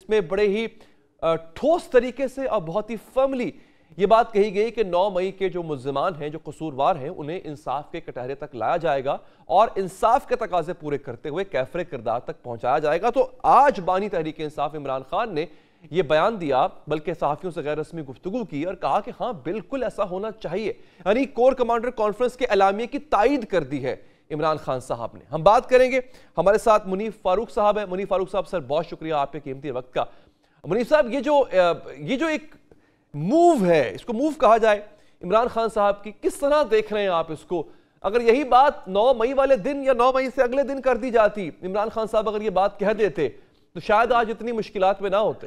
جس میں بڑے ہی ٹھوس طریقے سے اور بہت ہی فرملی یہ بات کہی گئی کہ 9 مئی کے جو ملزمان ہیں، جو قصوروار ہیں، انہیں انصاف کے کٹہرے تک لایا جائے گا اور انصاف کے تقاضے پورے کرتے ہوئے کیفر کردار تک پہنچایا جائے گا۔ تو آج بانی تحریک انصاف عمران خان نے یہ بیان دیا، بلکہ صحافیوں سے غیر رسمی گفتگو کی اور کہا کہ ہاں بالکل ایسا ہونا چاہیے، یعنی کور کمانڈر کانفرنس کے اعلامیے کی تائید کر دی ہے عمران خان صاحب نے۔ ہم بات کریں گے، ہمارے ساتھ منیف فاروق صاحب ہیں۔ منیف فاروق صاحب، سر بہت شکریہ آپ کے قیمتی وقت کا۔ منیف صاحب، یہ جو ایک موو ہے، اس کو موو کہا جائے عمران خان صاحب کی، کس طرح دیکھ رہے ہیں آپ اس کو؟ اگر یہی بات 9 مئی والے دن یا 9 مئی سے اگلے دن کر دی جاتی، عمران خان صاحب اگر یہ بات کہہ دیتے تو شاید آج اتنی مشکلات میں نہ ہوتے۔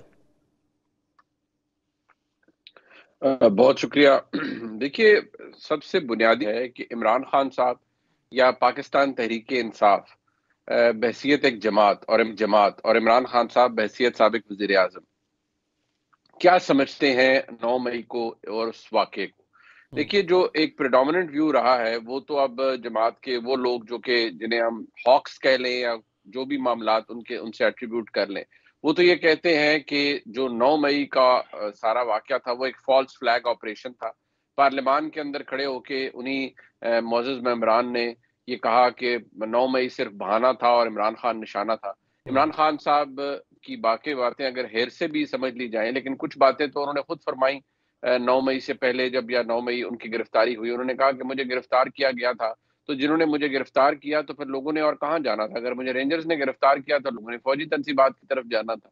بہت شکریہ۔ دیکھیے، سب سے بنیادی ہے کہ عمران خان صاحب یا پاکستان تحریک انصاف بحیثیت ایک جماعت اور عمران خان صاحب بحیثیت سابق وزیر اعظم کیا سمجھتے ہیں 9 مئی کو اور اس واقعے کو۔ دیکھیے، جو ایک پریڈومیننٹ ویو رہا ہے وہ تو اب جماعت کے وہ لوگ جو کہ جنہیں ہم ہاکس کہہ لیں یا جو بھی معاملات ان سے ایٹریبیوٹ کر لیں، وہ تو یہ کہتے ہیں کہ جو 9 مئی کا سارا واقعہ تھا وہ ایک فالس فلیگ آپریشن تھا۔ پارلیمان کے اندر کھڑے ہو کے انہی معزز ممبران نے یہ کہا کہ 9 مئی صرف بہانہ تھا اور عمران خان نشانہ تھا۔ عمران خان صاحب کی باقی باتیں اگر ہیر سے بھی سمجھ لی جائیں، لیکن کچھ باتیں تو انہوں نے خود فرمائی 9 مئی سے پہلے، جب یا 9 مئی ان کی گرفتاری ہوئی، انہوں نے کہا کہ مجھے گرفتار کیا گیا تھا تو جنہوں نے مجھے گرفتار کیا تو پھر لوگوں نے اور کہاں جانا تھا، اگر مجھے رینجرز نے گرفتار کیا تو لوگوں نے فوجی تنصیبات کی طرف جانا تھا۔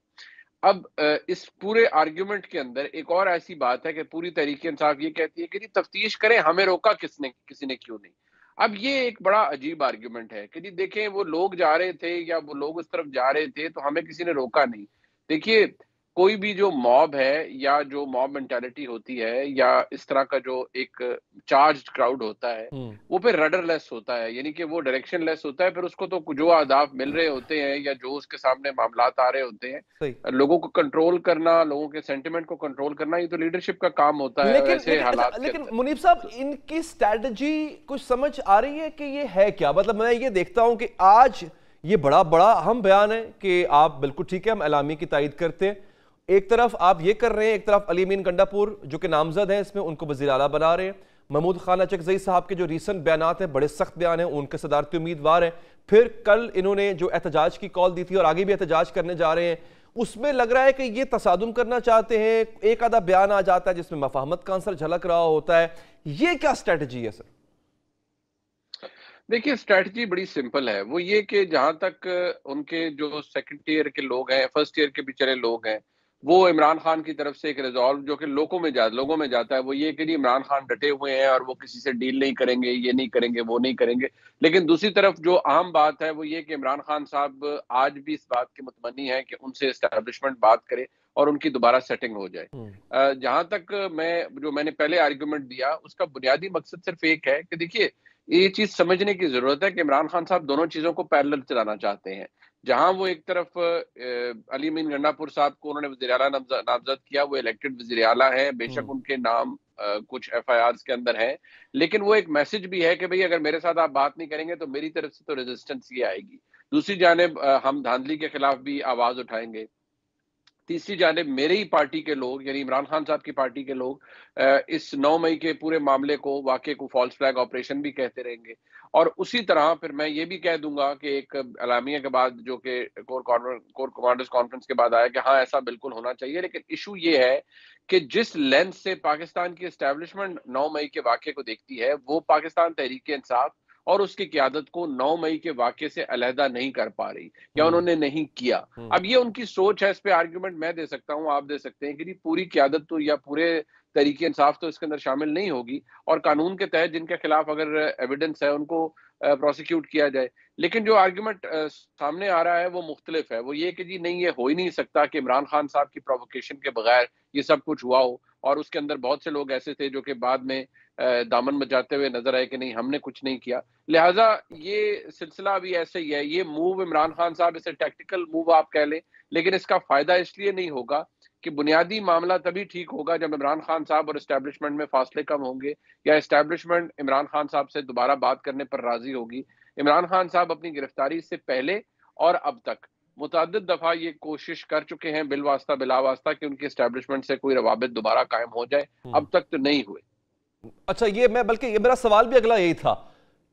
اب اس پورے آرگیومنٹ کے اندر ایک اور ایسی بات ہے کہ پوری تحریک انصاف یہ کہتی ہے کہ جی تفتیش کریں، ہمیں روکا کسی نے کیوں نہیں۔ اب یہ ایک بڑا عجیب آرگیومنٹ ہے کہ جی دیکھیں، وہ لوگ جا رہے تھے یا وہ لوگ اس طرف جا رہے تھے تو ہمیں کسی نے روکا نہیں۔ دیکھیے، کوئی بھی جو موب ہے یا جو موب مینٹالٹی ہوتی ہے یا اس طرح کا جو ایک چارجڈ کراؤڈ ہوتا ہے، وہ پھر رڈر لیس ہوتا ہے، یعنی کہ وہ ڈائریکشن لیس ہوتا ہے۔ پھر اس کو تو جو اہداف مل رہے ہوتے ہیں یا جو اس کے سامنے معاملات آ رہے ہوتے ہیں، لوگوں کو کنٹرول کرنا، لوگوں کے سینٹیمنٹ کو کنٹرول کرنا، یہ تو لیڈرشپ کا کام ہوتا ہے ویسے حالات کے لیکن اندر۔ منیف صاحب، ان کی سٹریٹجی کچھ سمجھ آ رہی ہے کہ یہ ہے کیا؟ مطلب میں یہ دیکھتا ہوں کہ آج یہ بڑا اہم بیان ہے کہ آپ بالکل ٹھیک ہے، ہم اعلامیے کی تائید کرتے ہیں، ایک طرف آپ یہ کر رہے ہیں، ایک طرف علی امین گنڈا پور جو کہ نامزد ہیں اس میں، ان کو وزیر اعلیٰ بنا رہے ہیں، محمود خان اچکزئی صاحب کے جو ریسنٹ بیانات ہیں بڑے سخت بیان ہیں، ان کے صدارتی امیدوار ہیں، پھر کل انہوں نے جو احتجاج کی کال دی تھی اور آگے بھی احتجاج کرنے جا رہے ہیں، اس میں لگ رہا ہے کہ یہ تصادم کرنا چاہتے ہیں، ایک آدھا بیان آ جاتا ہے جس میں مفاہمت کا عنصر جھلک رہا ہوتا ہے۔ یہ کیا سٹریٹجی ہے سر؟ دیکھیے، اسٹریٹجی بڑی سمپل ہے، وہ یہ کہ جہاں تک ان کے جو سیکنڈ ٹیئر کے لوگ ہیں، فرسٹ ٹیئر کے بھی چلے لوگ ہیں، وہ عمران خان کی طرف سے ایک ریزالو جو کہ لوگوں میں جاتا ہے، وہ یہ کہ عمران خان ڈٹے ہوئے ہیں اور وہ کسی سے ڈیل نہیں کریں گے، یہ نہیں کریں گے، وہ نہیں کریں گے۔ لیکن دوسری طرف جو اہم بات ہے وہ یہ کہ عمران خان صاحب آج بھی اس بات کے متمنی ہیں کہ ان سے اسٹیبلشمنٹ بات کرے اور ان کی دوبارہ سیٹنگ ہو جائے۔ جہاں تک میں نے پہلے آرگیومنٹ دیا، اس کا بنیادی مقصد صرف ایک ہے کہ دیکھیے، یہ چیز سمجھنے کی ضرورت ہے کہ عمران خان صاحب دونوں چیزوں کو پیرلل چلانا چاہتے ہیں۔ جہاں وہ ایک طرف علی امین گنڈا پور صاحب کو انہوں نے وزیر اعلیٰ نامزد کیا، وہ الیکٹڈ وزیر اعلیٰ ہیں، بے شک ان کے نام کچھ ایف آئی آرز کے اندر ہیں، لیکن وہ ایک میسج بھی ہے کہ بھئی اگر میرے ساتھ آپ بات نہیں کریں گے تو میری طرف سے تو ریزسٹنس یہ آئے گی۔ دوسری جانب ہم دھاندلی کے خلاف بھی آواز اٹھائیں گے۔ تیسری جانب میرے ہی پارٹی کے لوگ، یعنی عمران خان صاحب کی پارٹی کے لوگ، اس 9 مئی کے پورے معاملے کو، واقعے کو فالس فلیگ آپریشن بھی کہتے رہیں گے۔ اور اسی طرح پھر میں یہ بھی کہہ دوں گا کہ ایک اعلامیہ کے بعد جو کہ کور کمانڈرز کانفرنس کے بعد آیا کہ ہاں ایسا بالکل ہونا چاہیے، لیکن ایشو یہ ہے کہ جس لینس سے پاکستان کی اسٹیبلشمنٹ 9 مئی کے واقعے کو دیکھتی ہے، وہ پاکستان تحریک انصاف اور اس کی قیادت کو 9 مئی کے واقعے سے علیحدہ نہیں کر پا رہی یا انہوں نے نہیں کیا۔ اب یہ ان کی سوچ ہے، اس پہ آرگیومنٹ میں دے سکتا ہوں، آپ دے سکتے ہیں کہ پوری قیادت تو یا پورے تحریک انصاف تو اس کے اندر شامل نہیں ہوگی، اور قانون کے تحت جن کے خلاف اگر ایویڈنس ہے ان کو پروسیکیوٹ کیا جائے۔ لیکن جو آرگیومنٹ سامنے آ رہا ہے وہ مختلف ہے، وہ یہ کہ جی نہیں، یہ ہو ہی نہیں سکتا کہ عمران خان صاحب کی پرووکیشن کے بغیر یہ سب کچھ ہوا ہو، اور اس کے اندر بہت سے لوگ ایسے تھے جو کہ بعد میں دامن بچاتے ہوئے نظر آئے کہ نہیں، ہم نے کچھ نہیں کیا۔ لہٰذا یہ سلسلہ بھی ایسے ہی ہے، یہ موو عمران خان صاحب اسے ٹیکٹیکل موو آپ کہہ لیں، لیکن اس کا فائدہ اس لیے نہیں ہوگا کہ بنیادی معاملہ تبھی ٹھیک ہوگا جب عمران خان صاحب اور اسٹیبلشمنٹ میں فاصلے کم ہوں گے، یا اسٹیبلشمنٹ عمران خان صاحب سے دوبارہ بات کرنے پر راضی ہوگی۔ عمران خان صاحب اپنی گرفتاری سے پہلے اور اب تک متعدد دفعہ یہ کوشش کر چکے ہیں بالواسطہ بلا واسطہ کہ ان کی اسٹیبلشمنٹ سے کوئی روابط دوبارہ قائم ہو جائے، اب تک تو نہیں ہوئے۔ اچھا، بلکہ یہ میرا سوال بھی اگلا یہی تھا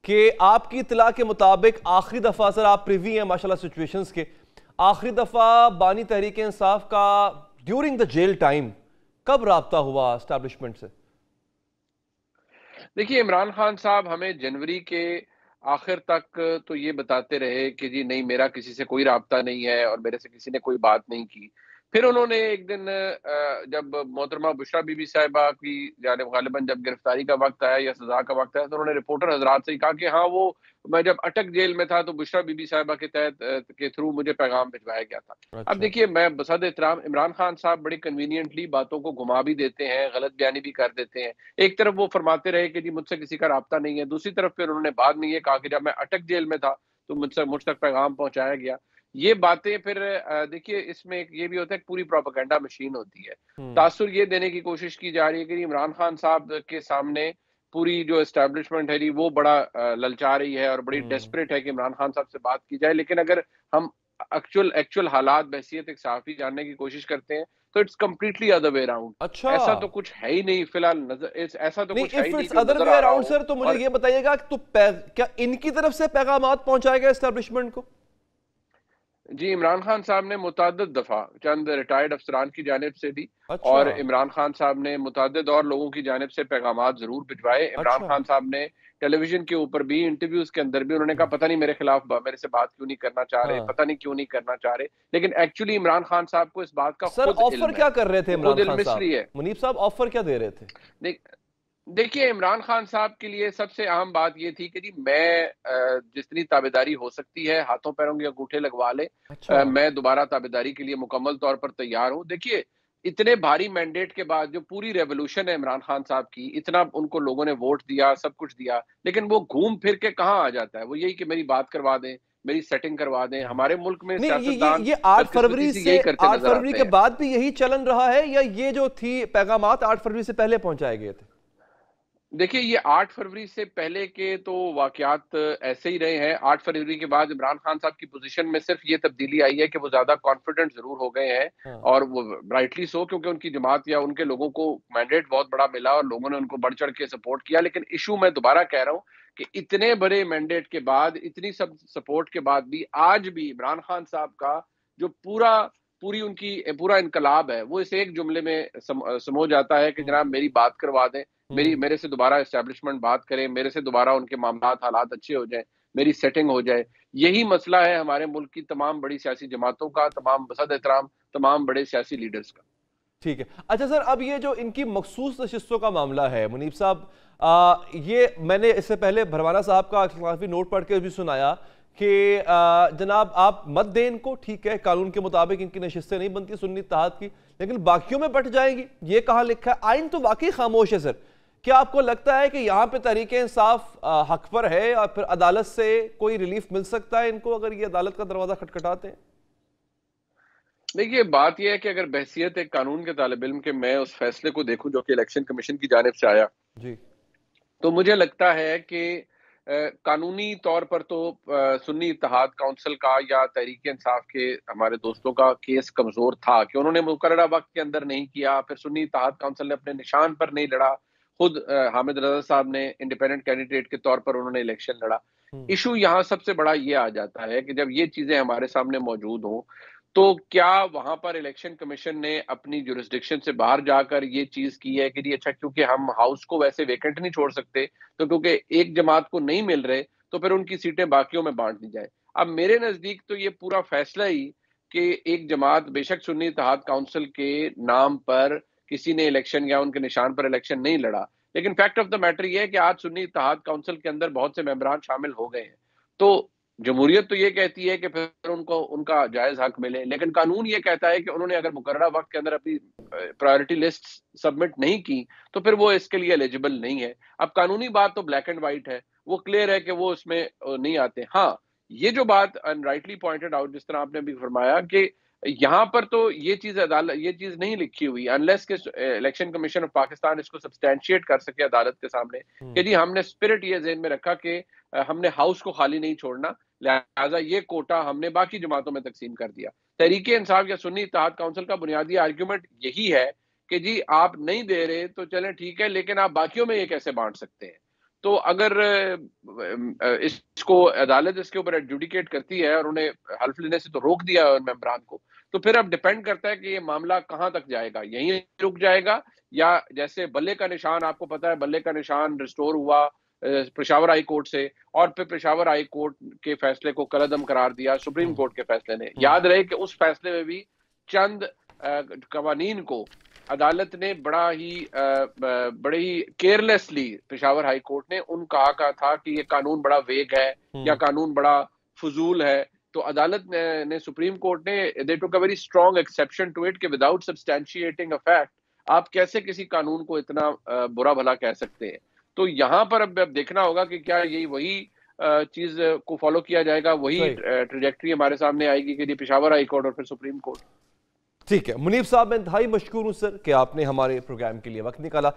کہ آپ کی اطلاع کے مطابق آخری دفعہ، سر آپ پریوی ہیں ماشاءاللہ سچویشنز کے، آخری دفعہ بانی تحریک انصاف کا ڈیورنگ دا جیل ٹائم کب رابطہ ہوا اسٹیبلشمنٹ سے؟ دیکھیے، عمران خان صاحب ہمیں جنوری کے آخر تک تو یہ بتاتے رہے کہ جی نہیں، میرا کسی سے کوئی رابطہ نہیں ہے اور میرے سے کسی نے کوئی بات نہیں کی۔ پھر انہوں نے ایک دن جب محترمہ بشریٰ بی بی صاحبہ کی جانب غالباً جب گرفتاری کا وقت آیا یا سزا کا وقت آیا، تو انہوں نے رپورٹر حضرات سے کہا کہ ہاں، وہ میں جب اٹک جیل میں تھا تو بشریٰ بی بی صاحبہ کے تھرو مجھے پیغام بھجوایا گیا تھا۔ اب اچھا، دیکھیے، میں بصد احترام عمران خان صاحب بڑی کنوینئنٹلی باتوں کو گھما بھی دیتے ہیں، غلط بیانی بھی کر دیتے ہیں۔ ایک طرف وہ فرماتے رہے کہ جی مجھ سے کسی کا رابطہ نہیں ہے، دوسری طرف پھر انہوں نے بعد میں یہ کہا کہ جب میں اٹک جیل میں تھا تو مجھ تک پیغام پہنچایا گیا۔ یہ باتیں پھر دیکھیے، اس میں یہ بھی ہوتا ہے کہ پوری پروپیگنڈا مشین ہوتی ہے۔ تاثر یہ دینے کی کوشش کی جا رہی ہے کہ عمران خان صاحب کے سامنے پوری جو اسٹیبلشمنٹ ہے وہ بڑا للچا رہی ہے اور بڑی ڈیسپریٹ ہے کہ عمران خان صاحب سے بات کی جائے، لیکن اگر ہم ایکچوئل حالات بحیثیت ایک صحافی جاننے کی کوشش کرتے ہیں تو it's completely other way around. اچھا، ایسا تو کچھ ہے ہی نہیں فی الحال، ایسا تو نہیں، کچھ ہے ہی if نہیں it's جو other نظر way آ رہا around ہو۔ سر تو مجھے یہ بتائیے گا کہ کیا ان کی طرف سے پیغامات پہنچائے گئے اسٹیبلشمنٹ کو؟ جی، عمران خان صاحب نے متعدد دفعہ چند ریٹائرڈ افسران کی جانب سے بھی اچھا، اور عمران خان صاحب نے متعدد اور لوگوں کی جانب سے پیغامات ضرور بھجوائے۔ عمران اچھا، خان صاحب نے ٹیلی ویژن کے اوپر بھی، انٹرویوز کے اندر بھی انہوں نے کہا پتہ نہیں میرے خلاف میرے سے بات کیوں نہیں کرنا چاہ رہے، ہاں، پتہ نہیں کیوں نہیں کرنا چاہ رہے، لیکن ایکچولی عمران خان صاحب کو اس بات کا سر خود آفر علم ہے، کیا کر رہے تھے وہ عمران خود خان علم اس صاحب؟ لیے ہے۔ منیب صاحب آفر کیا دے رہے تھے؟ دیکھیے، عمران خان صاحب کے لیے سب سے اہم بات یہ تھی کہ جی میں جتنی تابعداری ہو سکتی ہے، ہاتھوں پیروں کے انگوٹھے لگوا لے، اچھا، میں دوبارہ تابعداری کے لیے مکمل طور پر تیار ہوں۔ دیکھیے، اتنے بھاری مینڈیٹ کے بعد جو پوری ریولوشن ہے عمران خان صاحب کی، اتنا ان کو لوگوں نے ووٹ دیا، سب کچھ دیا، لیکن وہ گھوم پھر کے کہاں آ جاتا ہے؟ وہ یہی کہ میری بات کروا دیں، میری سیٹنگ کروا دیں۔ ہمارے ملک میں نہیں، سیاستدان یہ 8 بدقسمتی فروری سے سے یہی کرتے 8 نظر فروری آتے کے ہیں۔ بعد بھی یہی چلن رہا ہے یا یہ جو تھی پیغامات 8 فروری سے پہلے پہنچائے گئے تھے؟ دیکھیے، یہ 8 فروری سے پہلے کے تو واقعات ایسے ہی رہے ہیں۔ 8 فروری کے بعد عمران خان صاحب کی پوزیشن میں صرف یہ تبدیلی آئی ہے کہ وہ زیادہ کانفیڈنٹ ضرور ہو گئے ہیں، ہاں، اور وہ رائٹلی سو، کیونکہ ان کی جماعت یا ان کے لوگوں کو مینڈیٹ بہت بڑا ملا اور لوگوں نے ان کو بڑھ چڑھ کے سپورٹ کیا۔ لیکن ایشو میں دوبارہ کہہ رہا ہوں کہ اتنے بڑے مینڈیٹ کے بعد، اتنی سب سپورٹ کے بعد بھی آج بھی عمران خان صاحب کا جو پورا انقلاب ہے وہ اس ایک جملے میں سمو جاتا ہے کہ جناب میری بات کروا دیں، میرے سے دوبارہ اسٹیبلشمنٹ بات کریں، میرے سے دوبارہ ان کے معاملات حالات اچھے ہو جائیں، میری سیٹنگ ہو جائے۔ یہی مسئلہ ہے ہمارے ملک کی تمام بڑی سیاسی جماعتوں کا، تمام بصد احترام تمام بڑے سیاسی لیڈرز کا۔ ٹھیک ہے۔ اچھا سر، اب یہ جو ان کی مخصوص نشستوں کا معاملہ ہے منیب صاحب، یہ میں نے اس سے پہلے بھروانہ صاحب کا کافی نوٹ پڑھ کے بھی سنایا کہ جناب آپ مت دیں ان کو، ٹھیک ہے، قانون کے مطابق ان کی نشستیں نہیں بنتی سنی اتحاد کی، لیکن باقیوں میں بٹ جائیں گی، یہ کہاں لکھا ہے؟ آئین تو واقعی خاموش ہے سر۔ کیا آپ کو لگتا ہے کہ یہاں پہ تحریک انصاف حق پر ہے اور پھر عدالت سے کوئی ریلیف مل سکتا ہے ان کو اگر یہ عدالت کا دروازہ کھٹکھٹاتے ہیں؟ دیکھیے، بات یہ ہے کہ اگر بحیثیت ایک قانون کے طالب علم کے میں اس فیصلے کو دیکھوں جو کہ الیکشن کمیشن کی جانب سے آیا، جی، تو مجھے لگتا ہے کہ قانونی طور پر تو سنی اتحاد کونسل کا یا تحریک انصاف کے ہمارے دوستوں کا کیس کمزور تھا کہ انہوں نے مقررہ وقت کے اندر نہیں کیا، پھر سنی اتحاد کونسل نے اپنے نشان پر نہیں لڑا، خود حامد رضا صاحب نے انڈیپینڈنٹ کینڈیڈیٹ کے طور پر انہوں نے الیکشن لڑا۔ ایشو یہاں سب سے بڑا یہ آ جاتا ہے کہ جب یہ چیزیں ہمارے سامنے موجود ہوں تو کیا وہاں پر الیکشن کمیشن نے اپنی جورسڈکشن سے باہر جا کر یہ چیز کی ہے کہ جی اچھا، کیونکہ ہم ہاؤس کو ویسے ویکنٹ نہیں چھوڑ سکتے، تو کیونکہ ایک جماعت کو نہیں مل رہے تو پھر ان کی سیٹیں باقیوں میں بانٹ دی جائے۔ اب میرے نزدیک تو یہ پورا فیصلہ ہی کہ ایک جماعت بے شک سنی اتحاد کونسل کے نام پر کسی نے الیکشن یا ان کے نشان پر الیکشن نہیں لڑا، لیکن فیکٹ آف دا میٹر یہ ہے کہ آج سنی اتحاد کونسل کے اندر بہت سے ممبران شامل ہو گئے ہیں۔ تو جمہوریت تو یہ کہتی ہے کہ پھر ان کا جائز حق ملے، لیکن قانون یہ کہتا ہے کہ انہوں نے اگر مقررہ وقت کے اندر اپنی پرائیورٹی لسٹ سبمٹ نہیں کی تو پھر وہ اس کے لیے ایلیجیبل نہیں ہے۔ اب قانونی بات تو بلیک اینڈ وائٹ ہے، وہ کلیئر ہے کہ وہ اس میں نہیں آتے۔ ہاں، یہ جو بات رائٹلی پوائنٹڈ آؤٹ، جس طرح آپ نے بھی فرمایا کہ یہاں پر تو یہ چیز نہیں لکھی ہوئی انلیس کہ الیکشن کمیشن آف پاکستان اس کو سبسٹینشیٹ کر سکے عدالت کے سامنے کہ جی ہم نے اسپرٹ یہ ذہن میں رکھا کہ ہم نے ہاؤس کو خالی نہیں چھوڑنا، لہٰذا یہ کوٹا ہم نے باقی جماعتوں میں تقسیم کر دیا۔ تحریک انصاف یا سنی اتحاد کونسل کا بنیادی آرگیومنٹ یہی ہے کہ جی آپ نہیں دے رہے تو چلیں ٹھیک ہے، لیکن آپ باقیوں میں یہ کیسے بانٹ سکتے ہیں؟ تو اگر اس کو عدالت اس کے اوپر ایڈجوڈیکیٹ کرتی ہے اور انہیں حلف لینے سے تو روک دیا ہے ممبران کو، تو پھر اب ڈیپینڈ کرتا ہے کہ یہ معاملہ کہاں تک جائے گا، یہیں رک جائے گا، یا جیسے بلے کا نشان، آپ کو پتا ہے بلے کا نشان ریسٹور ہوا پشاور ہائی کورٹ سے، اور پھر پشاور ہائی کورٹ کے فیصلے کو کالعدم قرار دیا سپریم کورٹ کے فیصلے نے۔ یاد رہے کہ اس فیصلے میں بھی چند قوانین کو عدالت نے بڑے ہی کیئرلیسلی، پشاور ہائی کورٹ نے ان کہا تھا کہ یہ قانون بڑا ویگ ہے یا قانون بڑا فضول ہے، تو عدالت نے سپریم کورٹ نے they took a very strong exception to it کہ without substantiating a fact آپ کیسے کسی قانون کو اتنا برا بھلا کہہ سکتے ہیں۔ تو یہاں پر اب دیکھنا ہوگا کہ کیا یہی وہی چیز کو فالو کیا جائے گا، وہی ٹریجیکٹری ہمارے سامنے آئے گی کہ پشاور ہائی کورٹ اور پھر سپریم کورٹ۔ ٹھیک ہے منیب صاحب، میں انتہائی مشکور ہوں سر کہ آپ نے ہمارے پروگرام کے لیے وقت نکالا۔